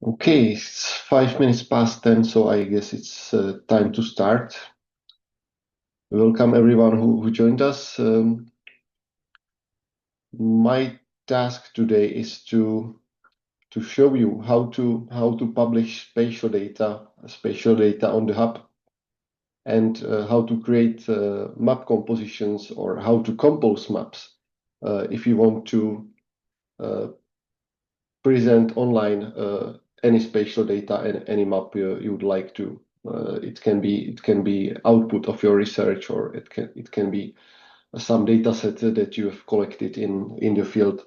Okay, it's 5 minutes past 10, so I guess it's time to start. Welcome everyone who joined us. My task today is to show you how to publish spatial data on the hub, and how to create map compositions, or how to compose maps if you want to present online any spatial data and any map you would like to. It can be output of your research, or it can be some data set that you have collected in the field,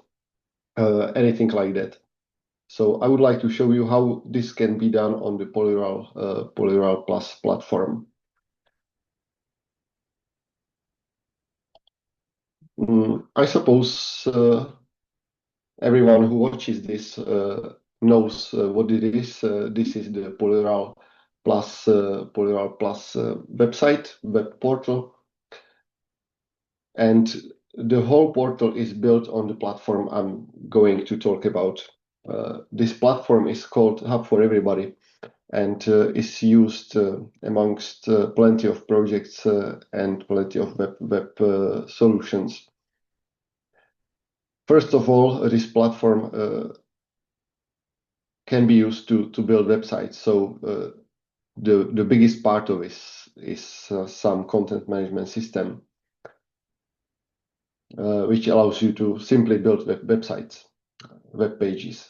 anything like that. So I would like to show you how this can be done on the Polyral Plus platform. I suppose everyone who watches this knows what it is. This is the Polyral Plus web portal, and the whole portal is built on the platform I'm going to talk about. This platform is called Hub for Everybody, and is used amongst plenty of projects and plenty of web solutions. First of all, this platform can be used to build websites. So the biggest part of it is some content management system, which allows you to simply build websites, web pages.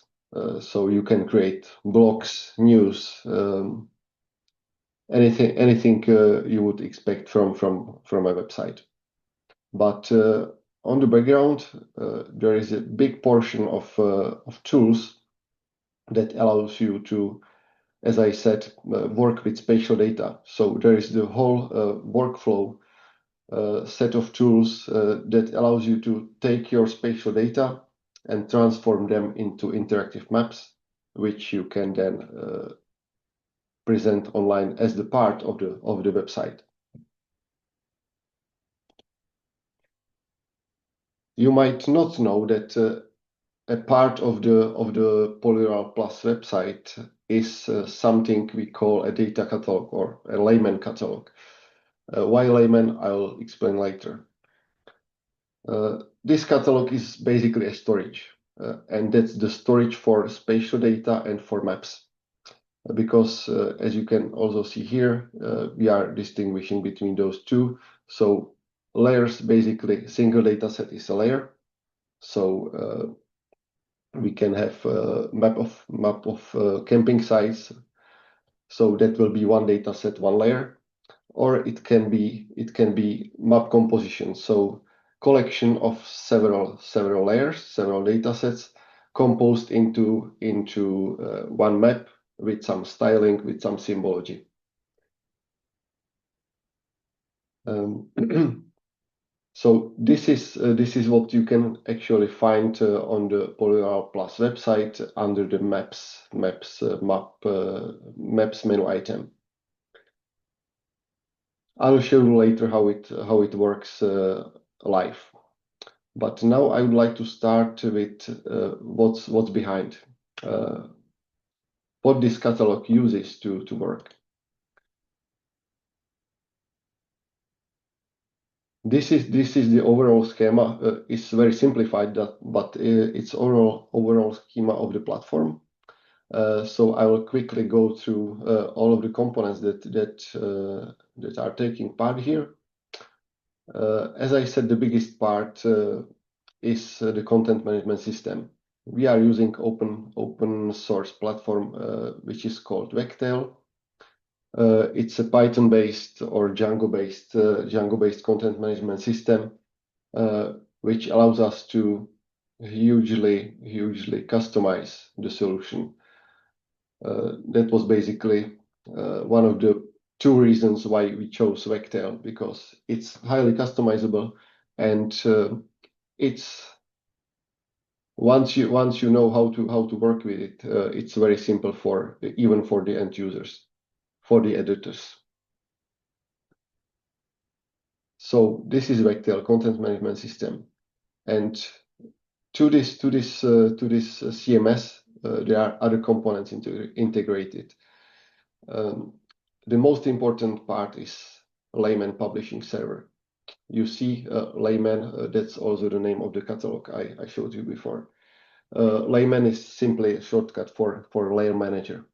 So you can create blogs, news, anything you would expect from a website. But on the background, there is a big portion of tools that allows you to, as I said, work with spatial data. So there is the whole workflow set of tools that allows you to take your spatial data and transform them into interactive maps, which you can then present online as the part of the website. You might not know that a part of the Polyral Plus website is something we call a data catalog, or a layman catalog. Why layman, I'll explain later. This catalog is basically a storage, and that's the storage for spatial data and for maps. Because as you can also see here, we are distinguishing between those two. So layers, basically, single data set is a layer. So we can have a map of camping sites. So that will be one data set, one layer, or it can be map composition. So collection of several layers, several data sets composed into one map with some styling, with some symbology. So this is what you can actually find on the Polyral Plus website under the maps menu item. I'll show you later how it works live. But now I would like to start with what's behind, what this catalog uses to work. This is the overall schema. It's very simplified, but it's overall schema of the platform. So I will quickly go through all of the components that are taking part here. As I said, the biggest part is the content management system. We are using open source platform which is called Vectail. It's a Python-based or Django-based content management system, which allows us to hugely customize the solution. That was basically one of the two reasons why we chose Vectail, because it's highly customizable, and it's once you know how to work with it, it's very simple even for the end users, for the editors. So this is Vectail content management system, and to this CMS there are other components integrated. The most important part is layman publishing server. You see layman, that's also the name of the catalog I showed you before. Layman is simply a shortcut for layer manager.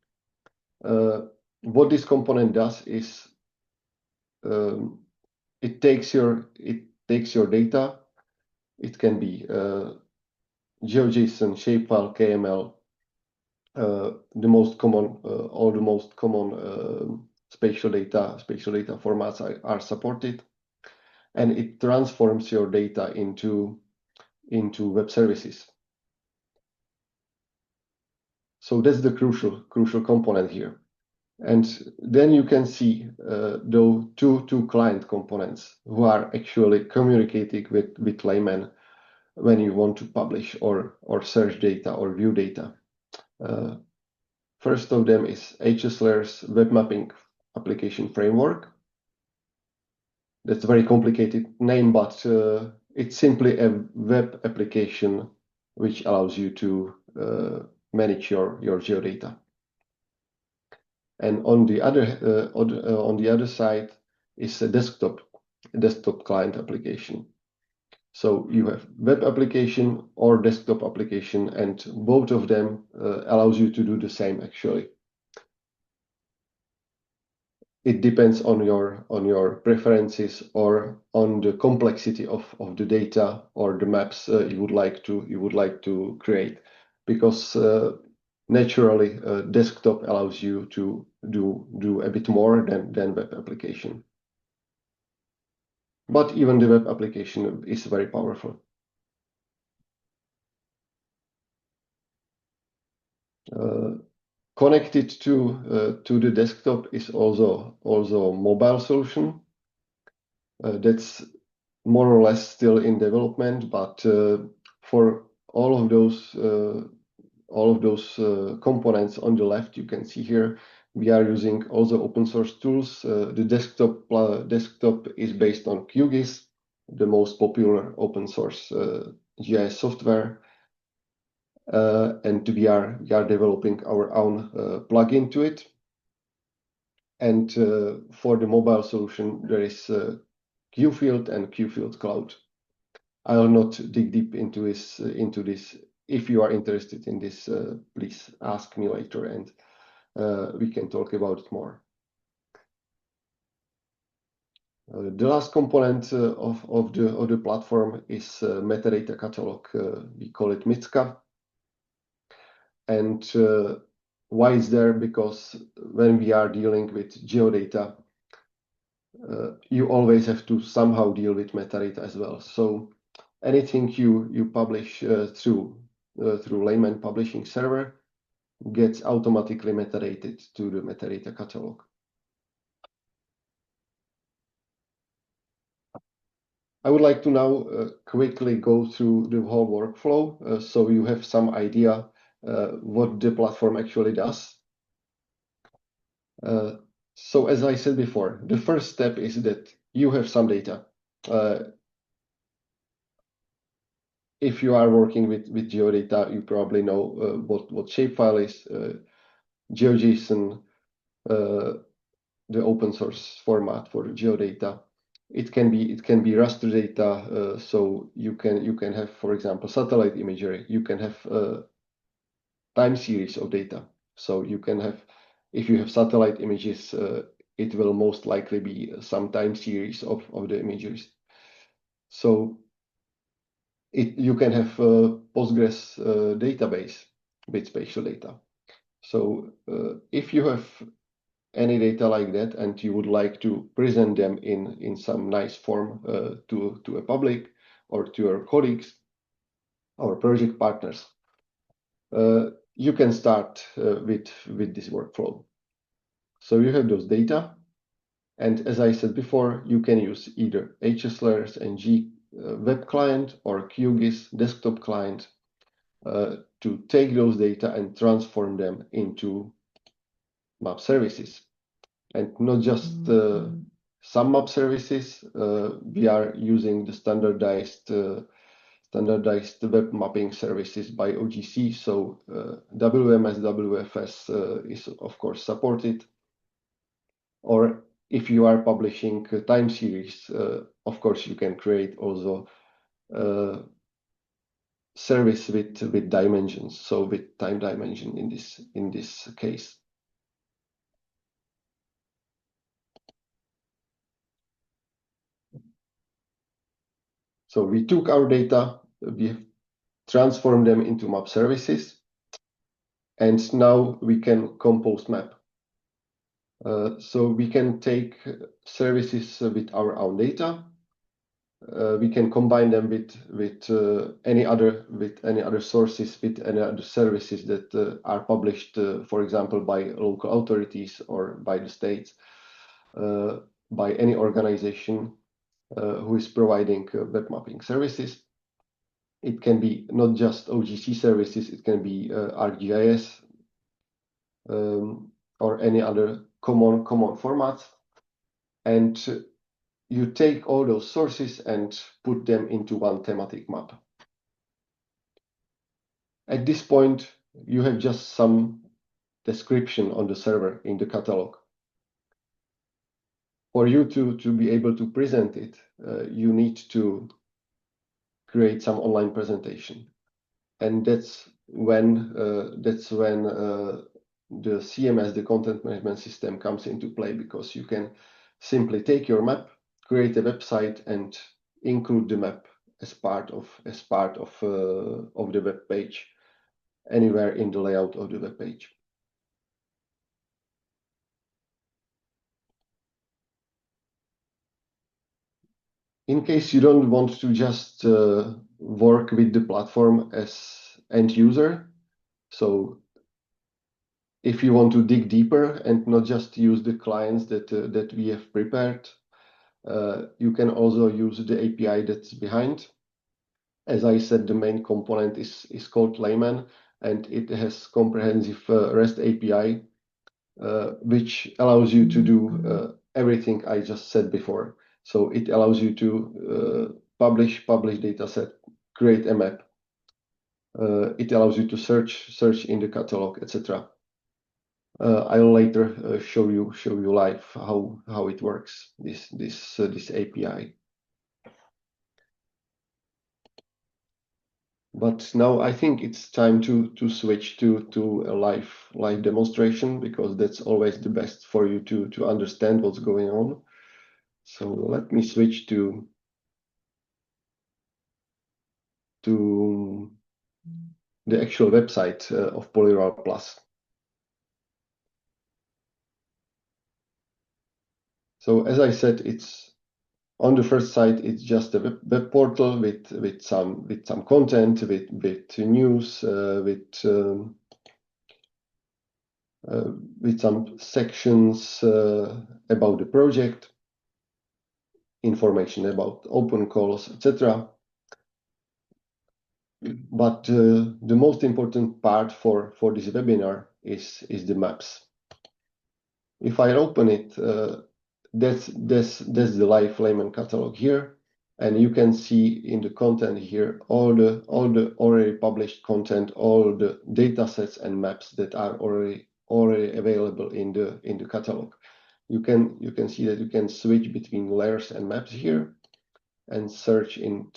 What this component does is it takes your data. It can be GeoJSON, shapefile, KML, the most common spatial data formats are supported, and it transforms your data into web services. So that's the crucial component here. And then you can see those two client components who are actually communicating with layman when you want to publish or search data or view data. First of them is HSLair's web mapping application framework. That's a very complicated name, but it's simply a web application which allows you to manage your geodata. And on the other side is a desktop client application. So you have web application or desktop application, and both of them allows you to do the same actually. It depends on your preferences or on the complexity of the data or the maps you would like to create, because naturally desktop allows you to do a bit more than web application. But even the web application is very powerful. Connected to the desktop is also a mobile solution that's more or less still in development, but for all of those components on the left, you can see here we are using also open source tools. The desktop is based on QGIS, the most popular open source GIS software. And we are developing our own plugin to it. And for the mobile solution, there is QField and QField Cloud. I will not dig deep into this. If you are interested in this, please ask me later, and we can talk about it more. The last component of the platform is metadata catalog. We call it MITSCA. And why is there? Because when we are dealing with geodata, you always have to somehow deal with metadata as well. So anything you publish through layman publishing server gets automatically metadated to the metadata catalog. I would like to now quickly go through the whole workflow so you have some idea what the platform actually does. So as I said before, the first step is that you have some data. If you are working with geodata, you probably know what shapefile is, GeoJSON, the open source format for geodata. It can be raster data, so you can have, for example, satellite imagery. You can have time series of data. So you can have, if you have satellite images, it will most likely be some time series of the images. So you can have a Postgres database with spatial data. So if you have any data like that and you would like to present them in some nice form to a public or to your colleagues or project partners, you can start with this workflow. So you have those data, and as I said before, you can use either HSLair's NG web client or QGIS desktop client to take those data and transform them into map services. And not just some map services, we are using the standardized standardized web mapping services by OGC. So WMS, WFS is of course supported. Or if you are publishing a time series, of course you can create also service with dimensions, so with time dimension in this case. So we took our data, we transformed them into map services, and now we can compose map. So we can take services with our own data. We can combine them with any other sources, with any other services that are published, for example, by local authorities or by the states, by any organization who is providing web mapping services. It can be not just OGC services, it can be ArcGIS or any other common formats. And you take all those sources and put them into one thematic map. At this point, you have just some description on the server in the catalog. For you to be able to present it, you need to create some online presentation. And that's when the CMS, the content management system, comes into play, because you can simply take your map, create a website, and include the map as part of the web page, anywhere in the layout of the web page. In case you don't want to just work with the platform as end user, so if you want to dig deeper and not just use the clients that we have prepared, you can also use the API that's behind. As I said, the main component is called Layman, and it has comprehensive REST API, which allows you to do everything I just said before. So it allows you to publish dataset, create a map. It allows you to search in the catalog, etc. I'll later show you live how it works, this API. But now I think it's time to switch to a live demonstration, because that's always the best for you to understand what's going on. So let me switch to the actual website of Polyral Plus. So as I said, it's on the first site. It's just a web portal with some content, with news, with some sections about the project, information about open calls, etc. But the most important part for this webinar is the maps. If I open it, that's the live Layman catalog here, and you can see in the content here all the already published content, all the data sets and maps that are already available in the catalog. You can see that you can switch between layers and maps here, and search in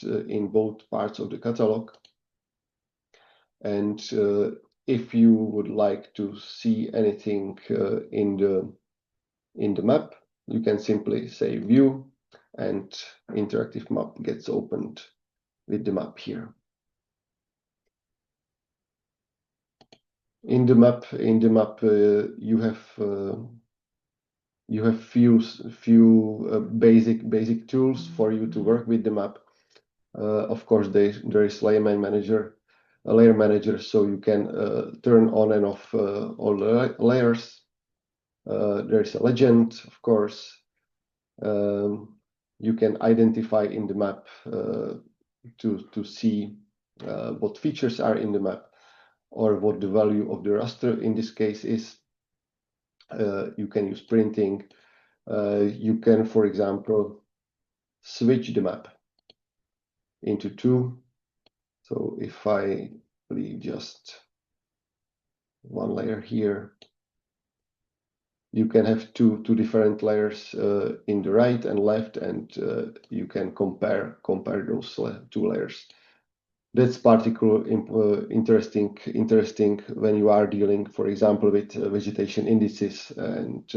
both parts of the catalog. And if you would like to see anything in the map, you can simply say view, and interactive map gets opened with the map here. In the map, you have few basic tools for you to work with the map. Of course, there is Layman Manager, a layer manager, so you can turn on and off all the layers. There's a legend, of course. You can identify in the map to see what features are in the map, or what the value of the raster in this case is. You can use printing. You can, for example, switch the map into two So if I leave just one layer here, you can have two different layers in the right and left, and you can compare those two layers. That's particularly interesting when you are dealing, for example, with vegetation indices. And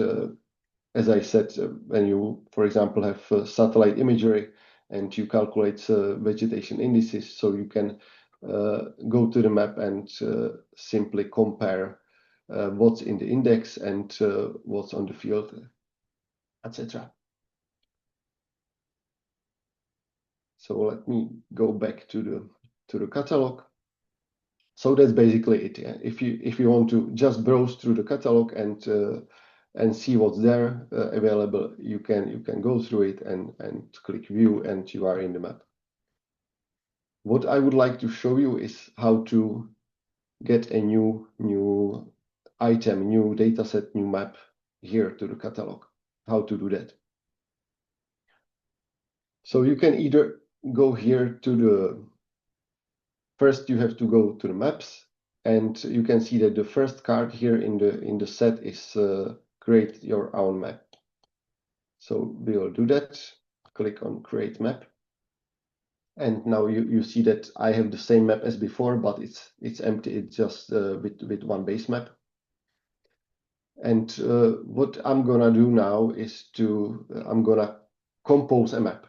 as I said, when you, for example, have satellite imagery and you calculate vegetation indices, so you can go to the map and simply compare what's in the index and what's on the field, etc. So let me go back to the catalog. So that's basically it. Yeah? If you want to just browse through the catalog and see what's there available, you can go through it and click view, and you are in the map. What I would like to show you is how to get a new item, new dataset, new map here to the catalog. How to do that? So you can either go here to the first. You have to go to the maps, and you can see that the first card here in the set is create your own map. So we will do that. Click on create map, and now you see that I have the same map as before, but it's empty. It's just with one base map. And what I'm gonna do now is I'm gonna compose a map.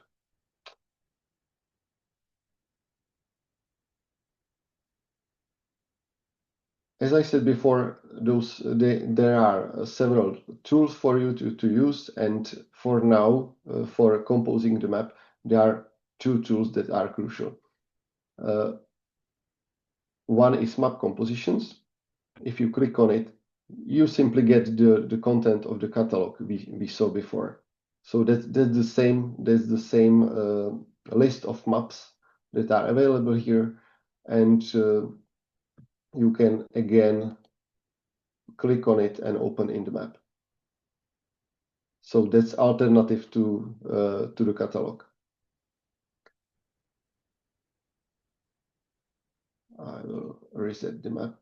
As I said before, there are several tools for you to use, and for now, for composing the map, there are two tools that are crucial. One is map compositions. If you click on it, you simply get the content of the catalog we saw before. So that's the same list of maps that are available here, and you can again click on it and open in the map. So that's alternative to the catalog. I will reset the map.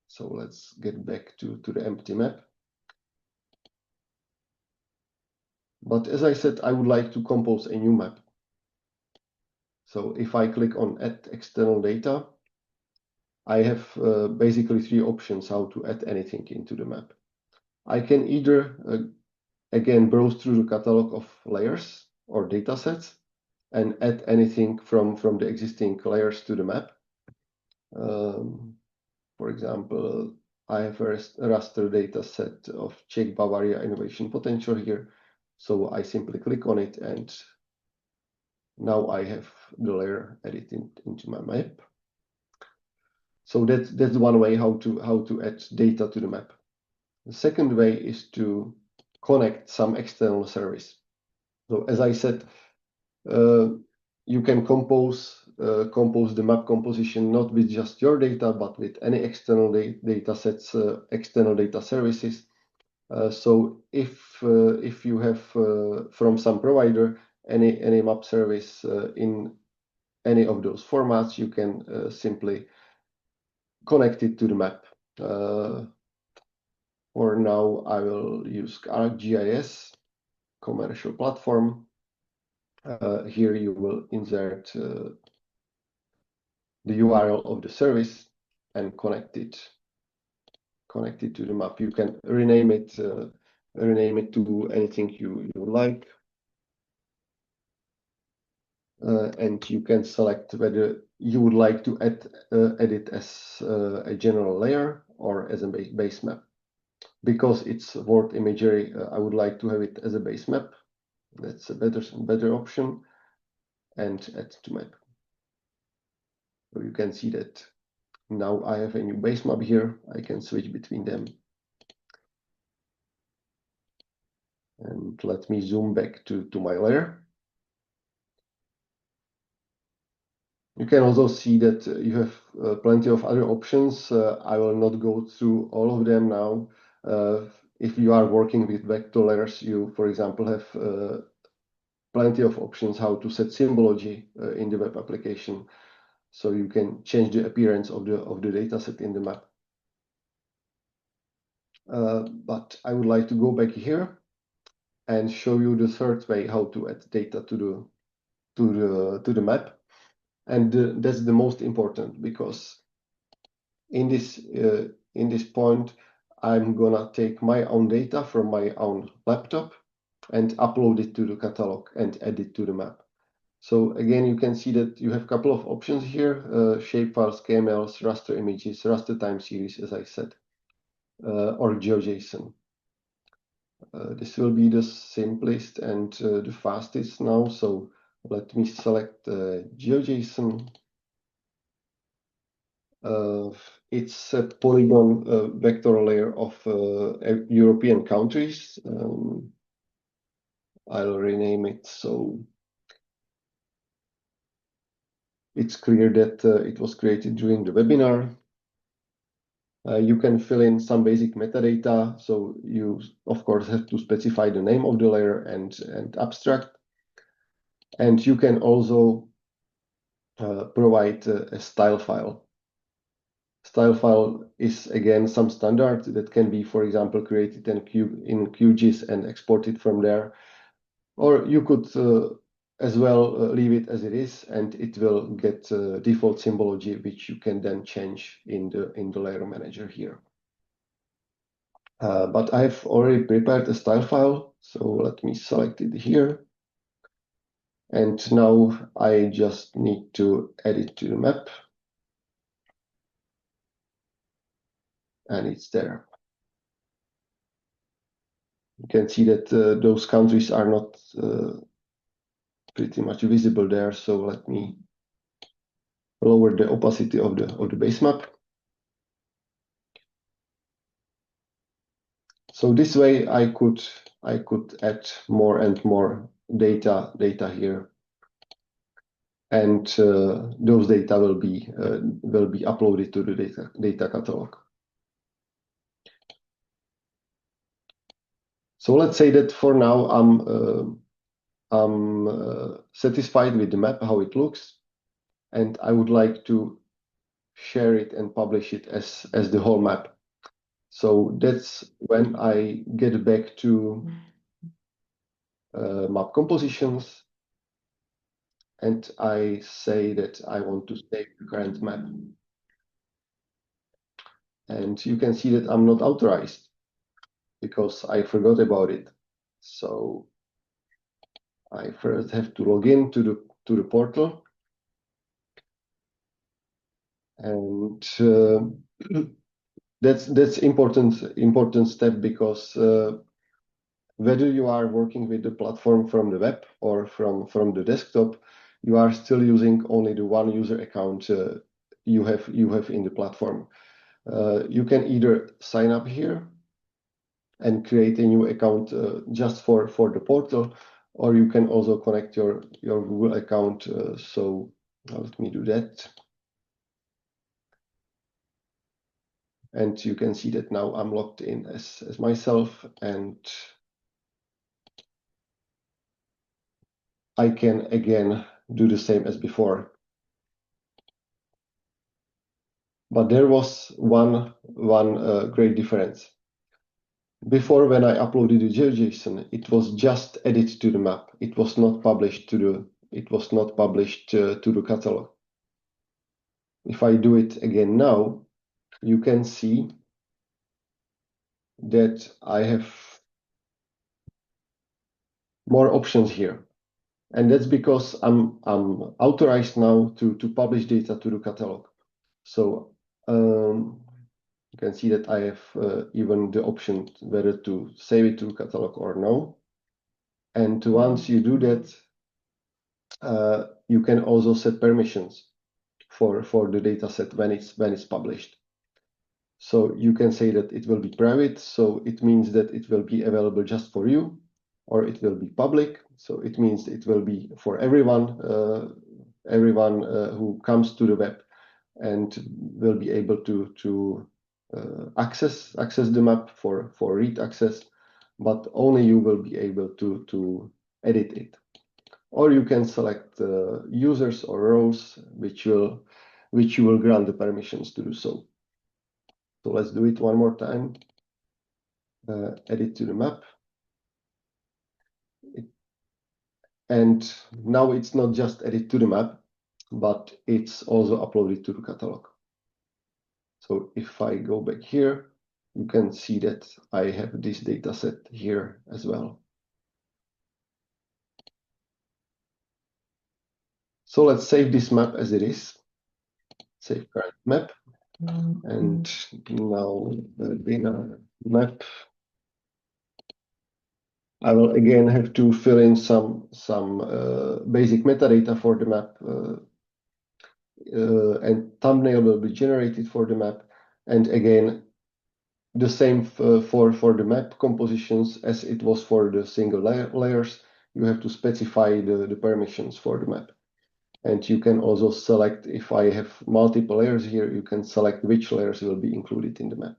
So let's get back to the empty map. But as I said, I would like to compose a new map. So if I click on add external data, I have basically three options how to add anything into the map. I can either again browse through the catalog of layers or datasets and add anything from the existing layers to the map. For example, I have a raster data set of Czech Bavaria innovation potential here. So I simply click on it, and now I have the layer added into my map. So that's one way how to add data to the map. The second way is to connect some external service. So as I said, you can compose the map composition not with just your data, but with any external data sets, external data services. So if you have from some provider any map service in any of those formats, you can simply connect it to the map. For now, I will use ArcGIS commercial platform. Here you will insert the URL of the service and connect it to the map. You can rename it to anything you like, and you can select whether you would like to add it as a general layer or as a base map. Because it's word imagery, I would like to have it as a base map. That's a better option, and add to map. So you can see that now I have a new base map here. I can switch between them. And let me zoom back to my layer. You can also see that you have plenty of other options. I will not go through all of them now. If you are working with vector layers, you, for example, have plenty of options how to set symbology in the web application, so you can change the appearance of the data set in the map. But I would like to go back here and show you the third way how to add data to the map, and that's the most important, because in this point I'm gonna take my own data from my own laptop and upload it to the catalog and add it to the map. So again, you can see that you have a couple of options here: shapefiles, KMLs, raster images, raster time series, as I said, or GeoJSON. This will be the simplest and the fastest now. So let me select GeoJSON. It's a polygon vector layer of European countries. I'll rename it so it's clear that it was created during the webinar. You can fill in some basic metadata, so you of course have to specify the name of the layer and abstract. And you can also provide a style file. Style file is again some standard that can be, for example, created in QGIS and exported from there. Or you could as well leave it as it is, and it will get default symbology, which you can then change in the layer manager here. But I've already prepared a style file, so let me select it here. And now I just need to add it to the map. And it's there. You can see that those countries are not pretty much visible there. So let me lower the opacity of the base map. So this way I could add more and more data here, and those data will be uploaded to the data catalog. So let's say that for now I'm satisfied with the map, how it looks, and I would like to share it and publish it as the whole map. So that's when I get back to map compositions, and I say that I want to save the current map. And you can see that I'm not authorized because I forgot about it. So I first have to log in to the portal, and that's important step, because whether you are working with the platform from the web or from the desktop, you are still using only the one user account you have in the platform. You can either sign up here and create a new account just for the portal, or you can also connect your Google account. So let me do that. And you can see that now I'm logged in as myself, and I can again do the same as before. But there was one great difference. Before, when I uploaded the GeoJSON, it was just added to the map. It was not published to the catalog. If I do it again now, you can see that I have more options here, and that's because I'm authorized now to publish data to the catalog. So you can see that I have even the option whether to save it to catalog or no. And once you do that, you can also set permissions for the data set when it's published. So you can say that it will be private, so it means that it will be available just for you, or it will be public, so it means it will be for everyone who comes to the web and will be able to access the map for read access, but only you will be able to edit it. or you can select users or rows which you will grant the permissions to do so. So let's do it one more time. Edit to the map. And now it's not just edit to the map, but it's also uploaded to the catalog. So if I go back here, you can see that I have this data set here as well. So let's save this map as it is. Save current map. And now the map. I will again have to fill in some basic metadata for the map, and thumbnail will be generated for the map. And again, the same for the map compositions as it was for the single layers. You have to specify the permissions for the map. And you can also select, if I have multiple layers here, you can select which layers will be included in the map.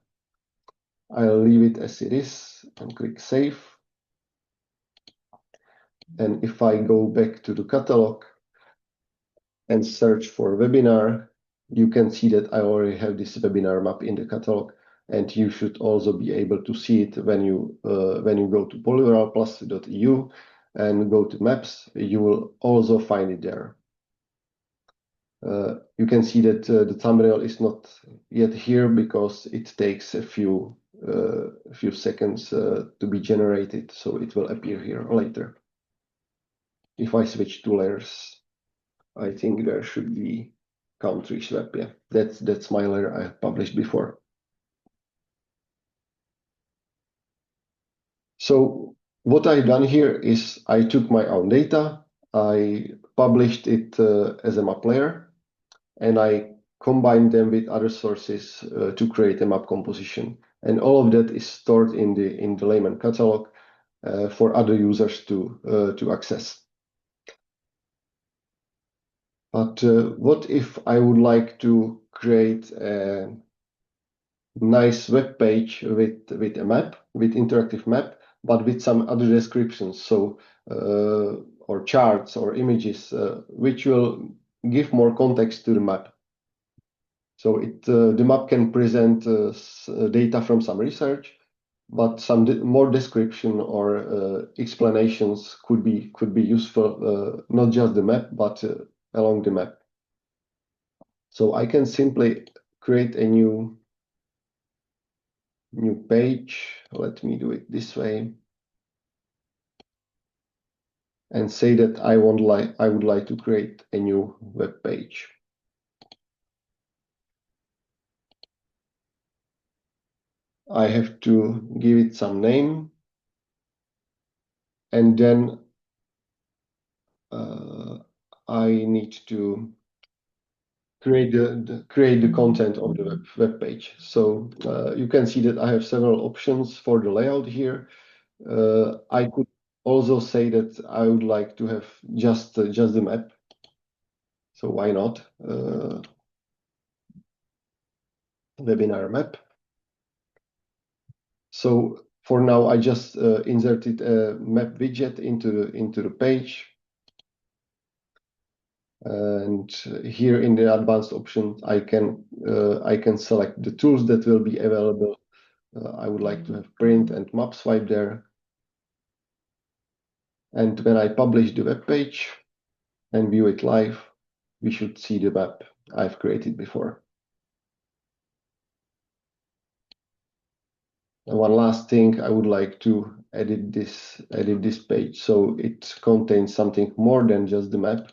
I'll leave it as it is and click Save. And if I go back to the catalog and search for webinar, you can see that I already have this webinar map in the catalog. And you should also be able to see it when you go to polyvalplus.eu and go to maps. You will also find it there. You can see that the thumbnail is not yet here because it takes a few seconds to be generated, so it will appear here later. If I switch to layers, I think there should be countries web. Yeah, that's my layer I have published before. So what I've done here is I took my own data, I published it as a map layer, and I combined them with other sources to create a map composition. And all of that is stored in the layman catalog for other users to access. But what if I would like to create a nice web page with a map, with interactive map, but with some other descriptions, so or charts or images, which will give more context to the map. So the map can present data from some research, but some more description or explanations could be useful, not just the map, but along the map. So I can simply create a new page. Let me do it this way, and say that I would like to create a new web page. I have to give it some name, and then I need to create the content of the web page. So you can see that I have several options for the layout here. I could also say that I would like to have just the map. So why not webinar map? So for now, I just inserted a map widget into the page. And here in the advanced option, I can select the tools that will be available. I would like to have print and map swipe there. And when I publish the web page and view it live, we should see the map I've created before. And one last thing, I would like to edit this page so it contains something more than just the map.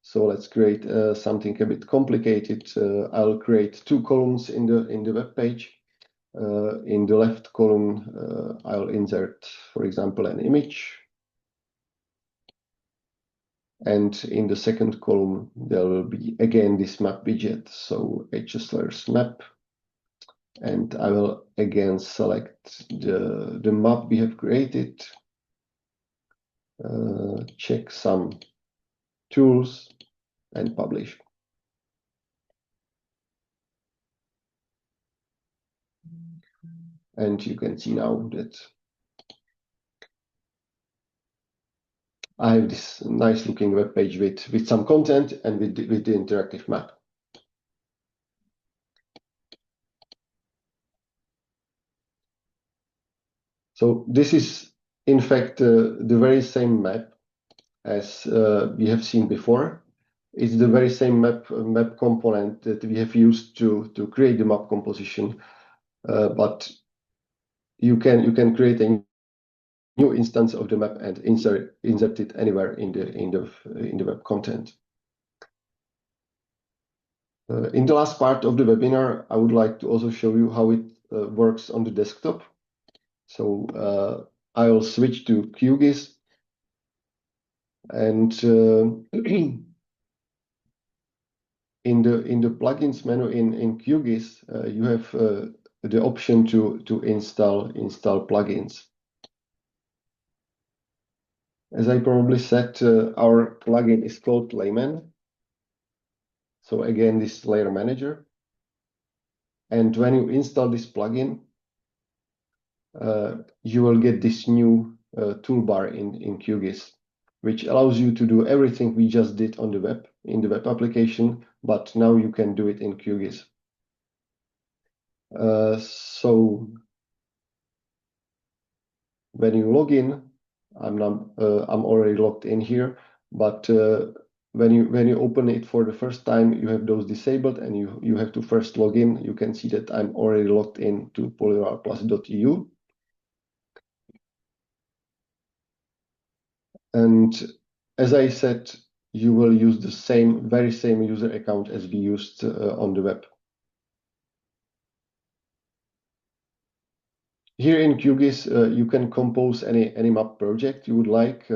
So let's create something a bit complicated. I'll create two columns in the web page. In the left column, I'll insert, for example, an image. And in the second column, there will be again this map widget. So hslayers map. And I will again select the map we have created. Check some tools and publish. And you can see now that I have this nice looking web page with some content and with the interactive map. So this is in fact the very same map as we have seen before. It's the very same map component that we have used to create the map composition, but you can create a new instance of the map and insert it anywhere in the web content. In the last part of the webinar, I would like to also show you how it works on the desktop. So I will switch to QGIS, and in the plugins menu in QGIS, you have the option to install plugins. As I probably said, our plugin is called Layman. So again, this layer manager. And when you install this plugin, you will get this new toolbar in QGIS, which allows you to do everything we just did on the web, in the web application, but now you can do it in QGIS. So when you log in, I'm already logged in here, but when you open it for the first time, you have those disabled, and you have to first log in. You can see that I'm already logged in to polygonalplus.eu. And as I said, you will use the very same user account as we used on the web. Here in QGIS, you can compose any map project you would like.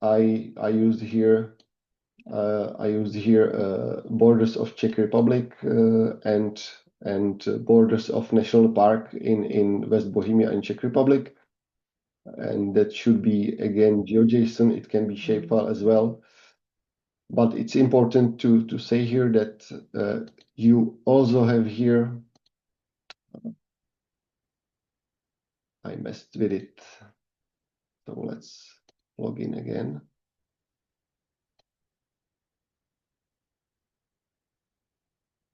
I used here borders of Czech Republic and borders of national park in West Bohemia in Czech Republic, and that should be again GeoJSON. It can be shapefile as well, but it's important to say here that you also have here. I messed with it, so let's log in again.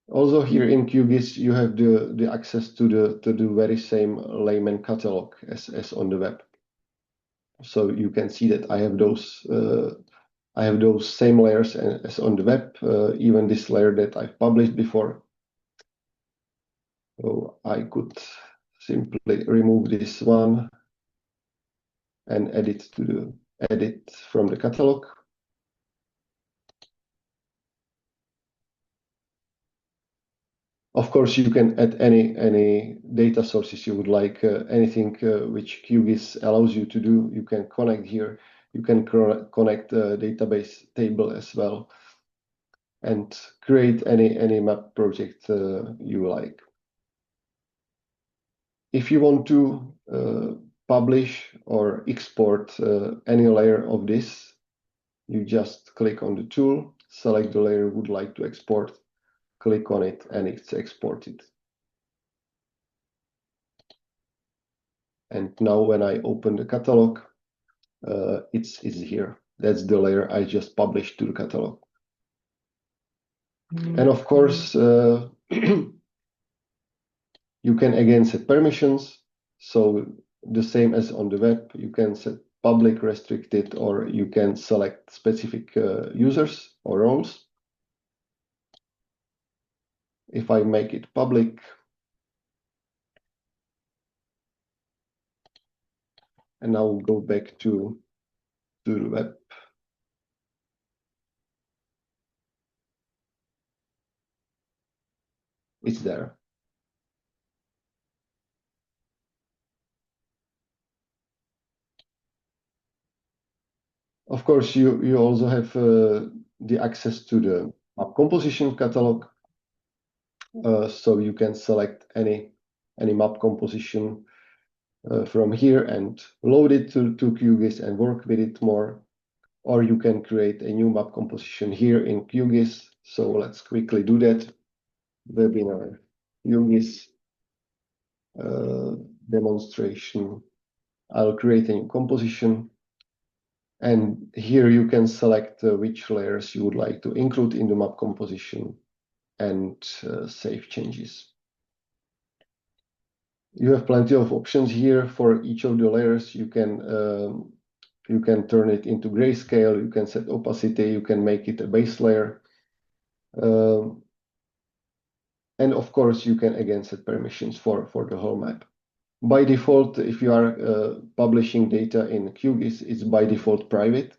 Also here in QGIS, you have the access to the very same layman catalog as on the web. So you can see that I have those same layers as on the web, even this layer that I've published before. So I could simply remove this one and edit from the catalog. Of course, you can add any data sources you would like, anything which QGIS allows you to do. You can connect here. You can connect a database table as well, and create any map project you like. If you want to publish or export any layer of this, you just click on the tool, select the layer you would like to export, click on it, and it's exported. And now when I open the catalog, it's here. That's the layer I just published to the catalog. And of course, you can again set permissions. So the same as on the web, you can set public, restricted, or you can select specific users or roles. If I make it public, and now we'll go back to the web. It's there. Of course, you also have the access to the map composition catalog. So you can select any map composition from here and load it to QGIS and work with it more. Or you can create a new map composition here in QGIS. So let's quickly do that. Webinar QGIS demonstration. I'll create a new composition. And here you can select which layers you would like to include in the map composition and save changes. You have plenty of options here for each of the layers. You can turn it into grayscale, you can set opacity, you can make it a base layer. And of course, you can again set permissions for the whole map. By default, if you are publishing data in QGIS, it's by default private.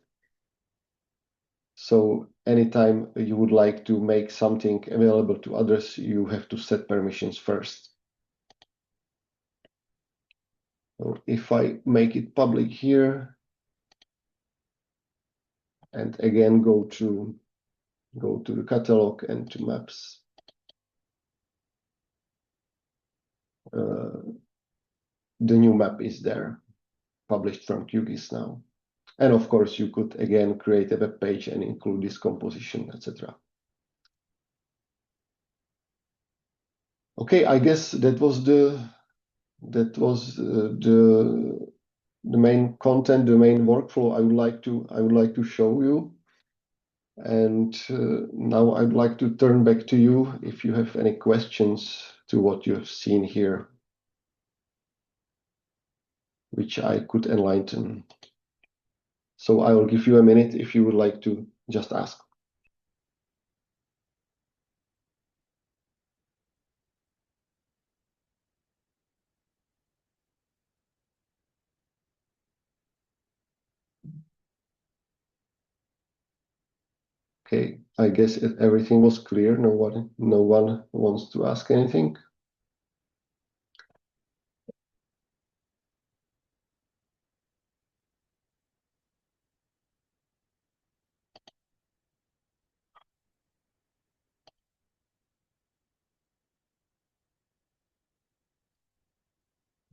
So anytime you would like to make something available to others, you have to set permissions first. So if I make it public here, and again go to the catalog and to maps, the new map is there, published from QGIS now. And of course, you could again create a web page and include this composition, etc. Okay, I guess that was the main content, the main workflow I would like to show you. And now I'd like to turn back to you if you have any questions to what you've seen here, which I could enlighten. So I will give you a minute if you would like to just ask. Okay, I guess everything was clear. No one wants to ask anything.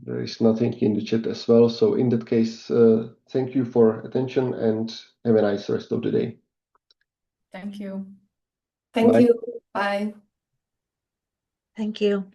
There is nothing in the chat as well. So in that case, thank you for attention and have a nice rest of the day. Thank you. Thank Bye. you. Bye. Thank you.